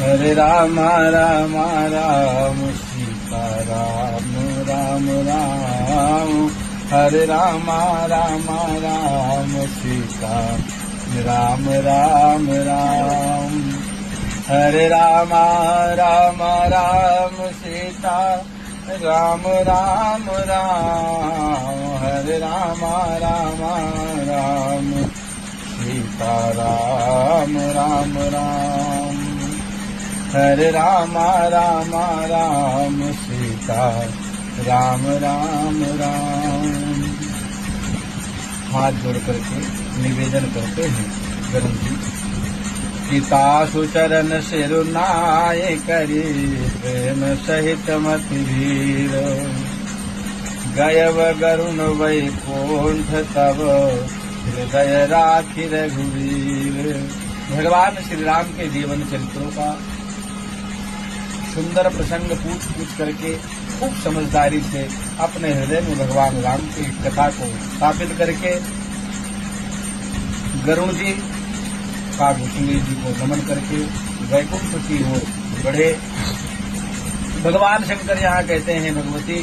हरे राम राम राम सीता राम राम राम। हरे राम राम राम सीता राम राम राम। हरे राम राम राम सीता राम राम राम। हरे राम राम राम सीता राम राम राम। हरे राम राम राम सीता राम राम राम। हाथ जोड़ करके निवेदन करते हैं गरुड़ जी। सीता सुचरण सिरुनाए करी प्रेम सहित मति वीर। गयव गरुण वैकुंठ तब हृदय राखी रघुवीर। भगवान श्री राम के जीवन चरित्रों का सुंदर प्रसंग पूछ पूछ करके खूब समझदारी से अपने हृदय में भगवान राम की कथा को स्थापित करके गरुड़ जी काकुशली जी को नमन करके वैकुंठ की ओर बढ़े। भगवान शंकर यहाँ कहते हैं भगवती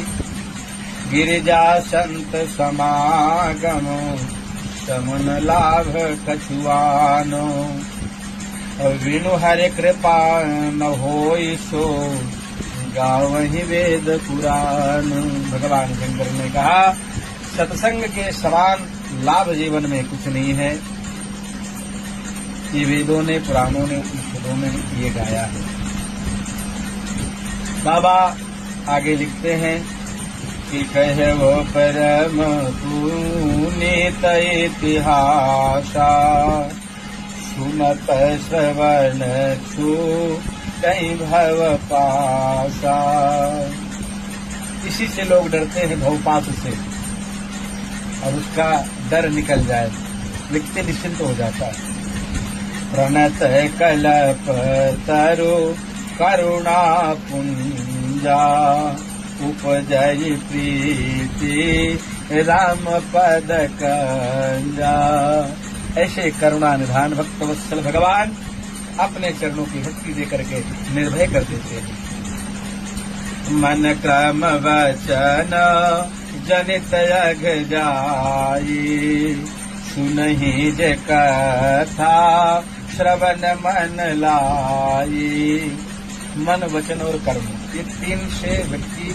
गिरिजा संत समागम समन लाभ कछुआनो। विनु हरे कृपा न होई सो गावहि वेद पुराण। भगवान शंकर ने कहा सत्संग के समान लाभ जीवन में कुछ नहीं है। ये वेदों ने पुराणों ने उपनिषदों ने ये गाया है। बाबा आगे लिखते हैं कि कहे वो परम पुनीत इतिहासा। सुनत श्रवण छू कहीं भव पासा। इसी से लोग डरते हैं भवपास से, और उसका डर निकल जाए लिखते निश्चिंत हो जाता है। प्रणत कल्प तरु करुणा पुंजा। उपजय प्रीति राम पद कंजा। ऐसे करुणा निधान भक्त वत्सल भगवान अपने चरणों की भक्ति देकर के निर्भय कर देते हैं। मन क्रम वचन जनित यग जाई। सुनहि जे कथा श्रवण मन लाई। मन वचन और कर्म ये तीन से व्यक्ति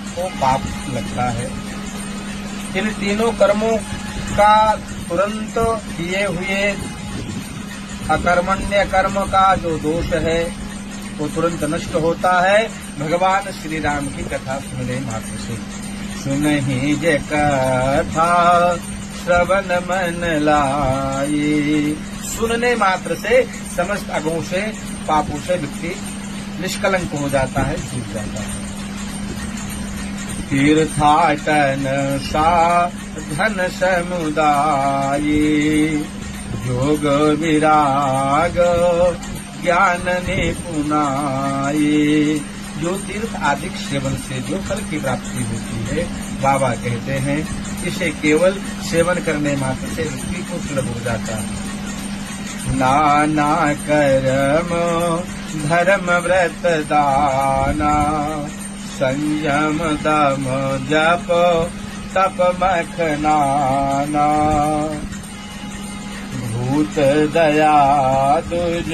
को पाप लगता है। इन तीनों कर्मों का तुरंत किए हुए अकर्मण्य कर्म का जो दोष है वो तुरंत नष्ट होता है भगवान श्री राम की कथा सुनने मात्र से। सुनहि जे कथा श्रवण मन लाई। सुनने मात्र से समस्त अगुणों से पापों से व्यक्ति निष्कलंक हो जाता है, छूट जाता है। तीर्थाटन साधन समुदाय। योग विराग ज्ञान निपुणाई। जो तीर्थ आदि सेवन से जो फल की प्राप्ति होती है बाबा कहते हैं इसे केवल सेवन करने मात्र से व्यक्ति को सुलभ हो जाता है। नाना कर्म धर्म व्रत दाना। संयम दम जप तप मखनाना। भूत दया दुज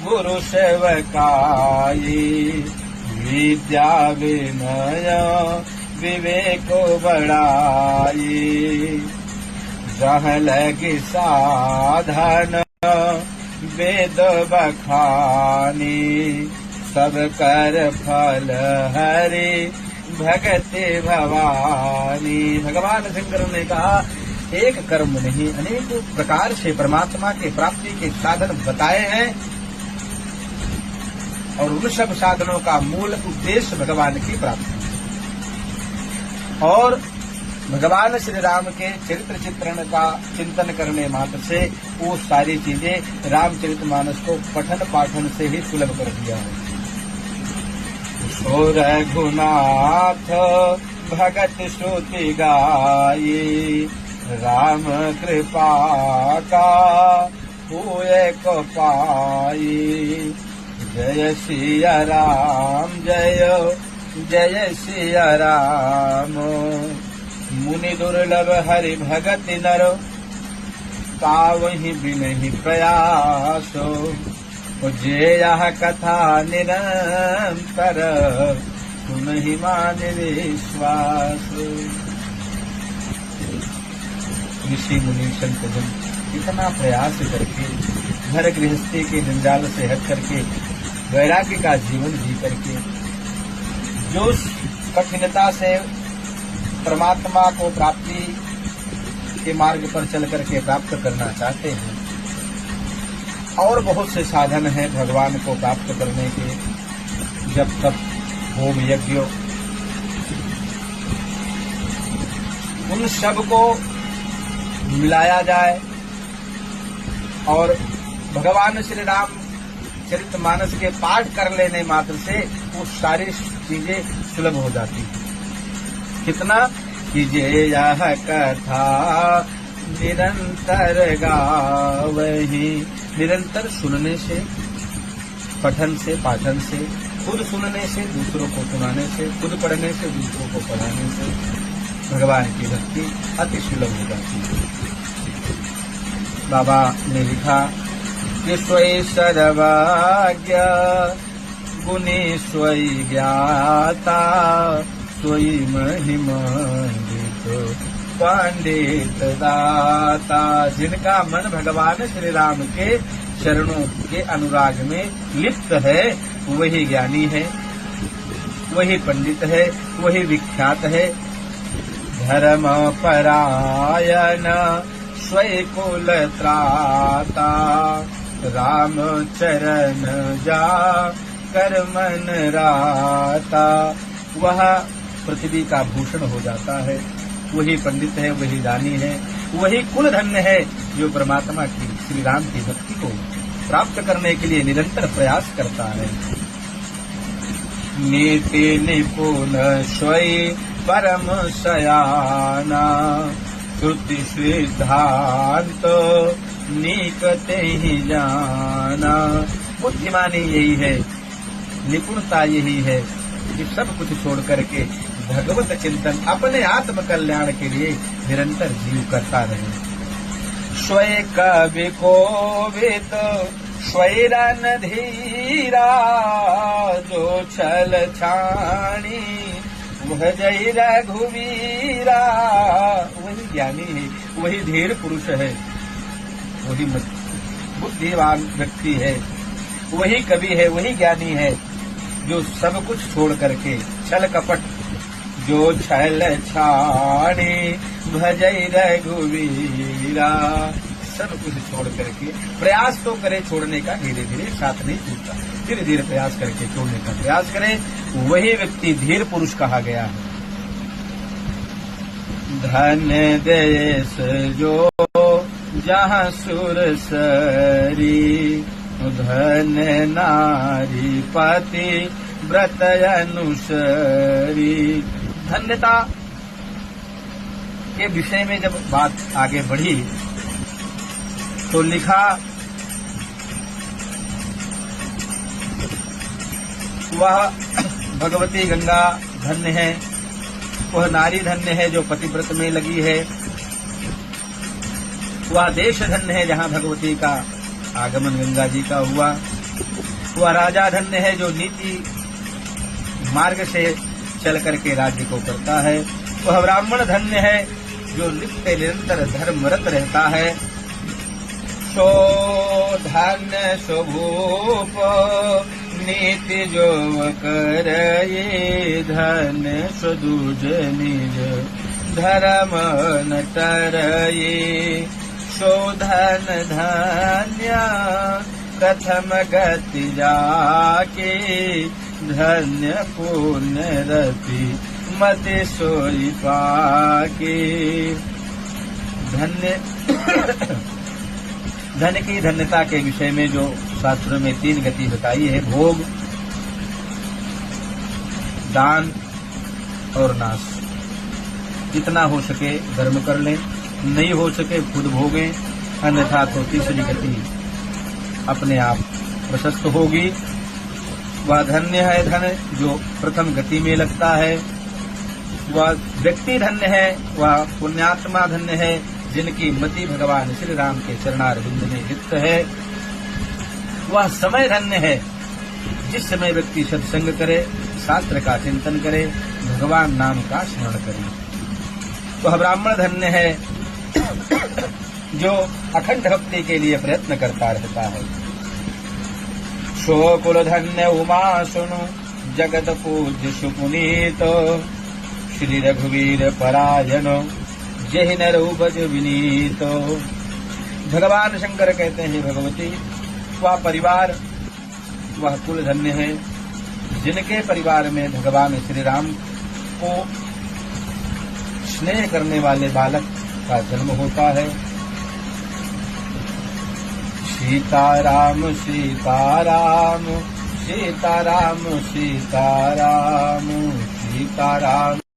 गुरु सेवकाई। विद्या विनय विवेक बड़ाई। जहाँ लगी साधन वेद बखानी। सब कर फल हरि भगति भवानी। भगवान शंकर ने कहा एक कर्म नहीं अनेक प्रकार से परमात्मा के प्राप्ति के साधन बताए हैं, और उन सब साधनों का मूल उद्देश्य भगवान की प्राप्ति। और भगवान श्री राम के चरित्र चित्रण का चिंतन करने मात्र से वो सारी चीजें रामचरितमानस को पठन पाठन से ही सुलभ कर दिया है। सो रघुनाथ भगत श्रुति गाई। राम कृपा का हुए को पाई। जय सिया राम, जय जय सिया राम। मुनि दुर्लभ हरि भगति नर, पावहि बिनहि प्रयासो। जे यह कथा निरंतर, सुनहि मान विश्वास। ऋषि मुनि संत जन इतना प्रयास करके, घर गृहस्थी के जंजाल से हट करके, वैराग्य का जीवन जी करके, जो कठिनता से परमात्मा को प्राप्ति के मार्ग पर चल करके प्राप्त करना चाहते हैं, और बहुत से साधन हैं भगवान को प्राप्त करने के, जब तक होम यज्ञ, उन सब को मिलाया जाए और भगवान श्री राम चरितमानस के पाठ कर लेने मात्र से वो सारी चीजें सुलभ हो जाती है। कितना कीजिए यह कथा निरंतर गावहि। निरंतर सुनने से, पठन से, पाठन से, खुद सुनने से, दूसरों को सुनाने से, खुद पढ़ने से, दूसरों को पढ़ाने से भगवान की भक्ति अति सुलभ हो जाती है। बाबा ने लिखा कि स्वयं सर्वज्ञ गुणी स्वयं ज्ञाता, स्वयं महिमान्वित पंडित दाता। जिनका मन भगवान श्री राम के चरणों के अनुराग में लिप्त है, वही ज्ञानी है, वही पंडित है, वही विख्यात है। धर्म परायण स्वयं कुल त्राता, राम चरण जा कर मन राता। वह पृथ्वी का भूषण हो जाता है, वही पंडित है, वही दानी है, वही कुल धन्य है जो परमात्मा की, श्री राम की भक्ति को प्राप्त करने के लिए निरंतर प्रयास करता है। नीति निपुण स्वयं परम सयाना, श्रुति सिद्धांत निकटे ही जाना। बुद्धिमानी यही है, निपुणता यही है कि सब कुछ छोड़ करके भगवत चिंतन, अपने आत्म कल्याण के लिए निरंतर जीव करता रहे। स्वयं कवि कोविद स्वैरन धीरा, जो छल छाणी वह जय रघुवीरा। वही ज्ञानी है, वही धीर पुरुष है, वही बुद्धिमान व्यक्ति है, वही कवि है, वही ज्ञानी है जो सब कुछ छोड़ करके छल कपट, जो छल छाणी भजई रघुवीरा, सब कुछ छोड़ करके प्रयास तो करे छोड़ने का, धीरे धीरे साथ नहीं छूटता, धीरे धीरे प्रयास करके छोड़ने का प्रयास करे, वही व्यक्ति धीर पुरुष कहा गया है। धन्य देश जो जहाँ सुर सरी, धन्य नारी पति व्रत अनुसरी। धन्यता के विषय में जब बात आगे बढ़ी तो लिखा, वह भगवती गंगा धन्य है, वह नारी धन्य है जो पतिव्रत में लगी है, वह देश धन्य है जहाँ भगवती का आगमन गंगा जी का हुआ, वह राजा धन्य है जो नीति मार्ग से चल करके राज्य को करता है, वह ब्राह्मण धन्य है जो नित्य निरंतर धर्मरत रहता है। सो धन्य स्वभूप नीति जो करे, धन्य स्वदूज निज धर्म न तरये। सो धन धन्य प्रथम गति जाके, धन्य पुण्य रति मति सोई पाके। धन्य धन की धन्यता के विषय में जो शास्त्रों में 3 गति बताई है, भोग, दान और नाश। जितना हो सके धर्म कर लें, नहीं हो सके खुद भोगें, अन्यथा तो तीसरी गति अपने आप प्रशस्त होगी। वह धन्य है धन जो प्रथम गति में लगता है। वह व्यक्ति धन्य है, वह पुण्यात्मा धन्य है जिनकी मति भगवान श्री राम के चरणारविंद में युक्त है। वह समय धन्य है जिस समय व्यक्ति सत्संग करे, शास्त्र का चिंतन करे, भगवान नाम का स्मरण करे। वह ब्राह्मण धन्य है जो अखंड भक्ति के लिए प्रयत्न करता रहता है। शोकुल धन्य उमा सुनु जगत पूज्य सुपुनीत, श्री रघुवीर परायण जहि नर उपज विनीत। भगवान शंकर कहते हैं, भगवती वह परिवार, वह कुल धन्य है जिनके परिवार में भगवान श्री राम को स्नेह करने वाले बालक का जन्म होता है। सीताराम सीताराम सीताराम सीताराम सीताराम।